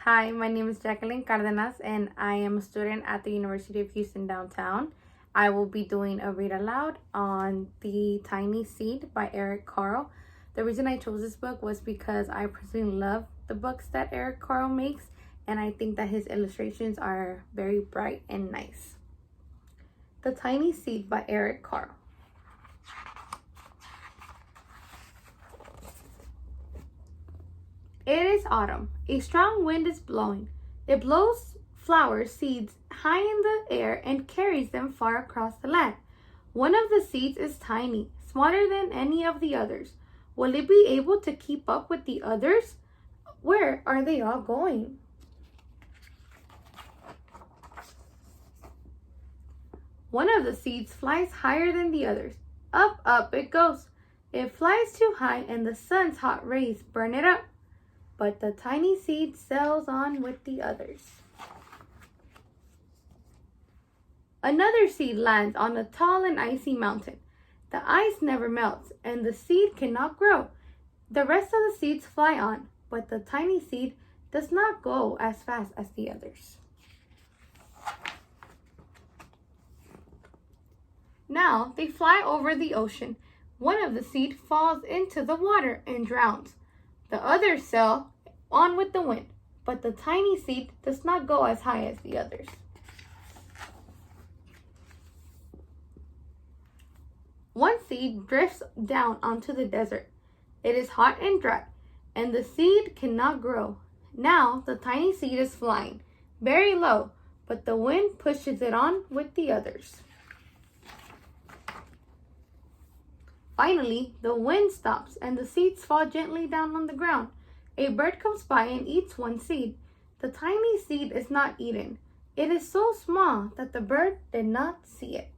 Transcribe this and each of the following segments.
Hi, my name is Jacqueline Cardenas and I am a student at the University of Houston downtown. I will be doing a read aloud on The Tiny Seed by Eric Carle. The reason I chose this book was because I personally love the books that Eric Carle makes, and I think that his illustrations are very bright and nice. The Tiny Seed by Eric Carle. It is autumn. A strong wind is blowing. It blows flower seeds high in the air and carries them far across the land. One of the seeds is tiny, smaller than any of the others. Will it be able to keep up with the others? Where are they all going? One of the seeds flies higher than the others. Up, up it goes. It flies too high and the sun's hot rays burn it up. But the tiny seed sails on with the others. Another seed lands on a tall and icy mountain. The ice never melts, and the seed cannot grow. The rest of the seeds fly on, but the tiny seed does not go as fast as the others. Now they fly over the ocean. One of the seed falls into the water and drowns. The others sail on with the wind, but the tiny seed does not go as high as the others. One seed drifts down onto the desert. It is hot and dry, and the seed cannot grow. Now the tiny seed is flying very low, but the wind pushes it on with the others. Finally, the wind stops and the seeds fall gently down on the ground. A bird comes by and eats one seed. The tiny seed is not eaten. It is so small that the bird did not see it.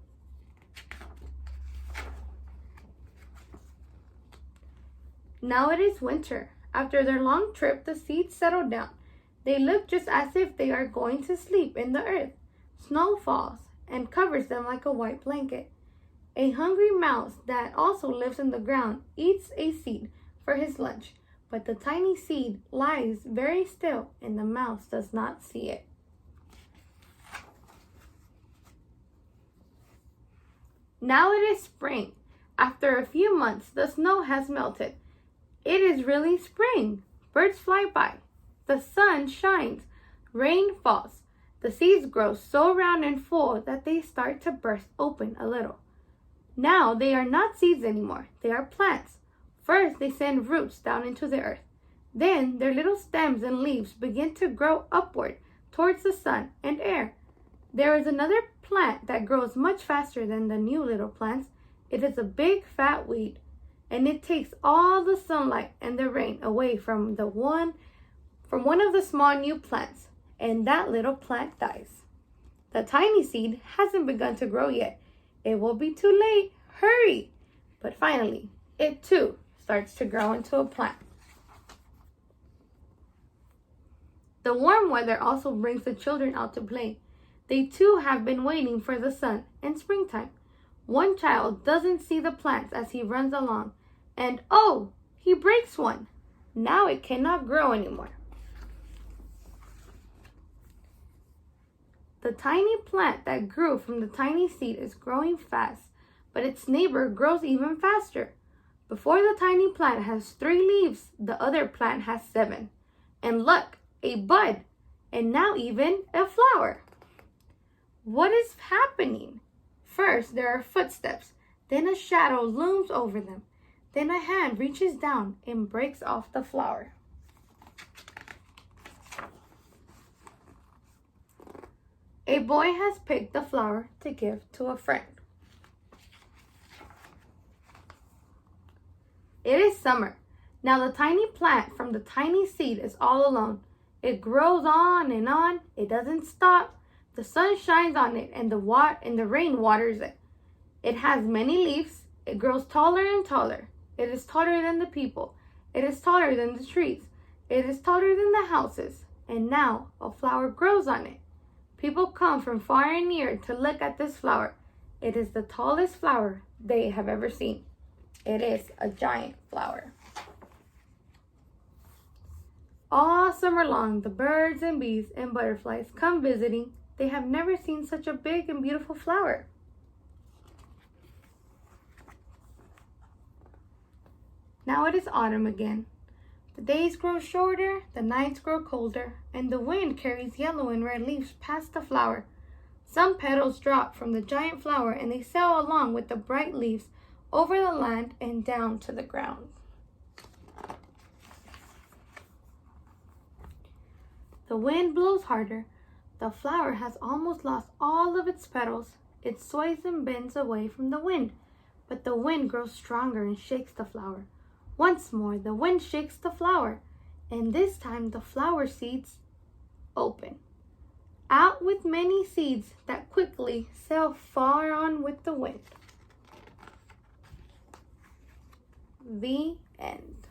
Now it is winter. After their long trip, the seeds settle down. They look just as if they are going to sleep in the earth. Snow falls and covers them like a white blanket. A hungry mouse that also lives in the ground eats a seed for his lunch, but the tiny seed lies very still and the mouse does not see it. Now it is spring. After a few months, the snow has melted. It is really spring. Birds fly by. The sun shines. Rain falls. The seeds grow so round and full that they start to burst open a little. Now they are not seeds anymore. They are plants. First, they send roots down into the earth. Then their little stems and leaves begin to grow upward towards the sun and air. There is another plant that grows much faster than the new little plants. It is a big fat weed, and it takes all the sunlight and the rain away from one of the small new plants, and that little plant dies. The tiny seed hasn't begun to grow yet. It will be too late. Hurry! But finally, it too starts to grow into a plant. The warm weather also brings the children out to play. They too have been waiting for the sun and springtime. One child doesn't see the plants as he runs along, and oh, he breaks one. Now it cannot grow anymore. The tiny plant that grew from the tiny seed is growing fast, but its neighbor grows even faster. Before the tiny plant has 3 leaves, the other plant has 7. And look, a bud, and now even a flower. What is happening? First, there are footsteps, then a shadow looms over them, then a hand reaches down and breaks off the flower. A boy has picked the flower to give to a friend. It is summer. Now the tiny plant from the tiny seed is all alone. It grows on and on. It doesn't stop. The sun shines on it and the rain waters it. It has many leaves. It grows taller and taller. It is taller than the people. It is taller than the trees. It is taller than the houses. And now a flower grows on it. People come from far and near to look at this flower. It is the tallest flower they have ever seen. It is a giant flower. All summer long, the birds and bees and butterflies come visiting. They have never seen such a big and beautiful flower. Now it is autumn again. The days grow shorter, the nights grow colder, and the wind carries yellow and red leaves past the flower. Some petals drop from the giant flower and they sail along with the bright leaves over the land and down to the ground. The wind blows harder. The flower has almost lost all of its petals. It sways and bends away from the wind, but the wind grows stronger and shakes the flower. Once more, the wind shakes the flower, and this time the flower seeds open. Out with many seeds that quickly sail far on with the wind. The end.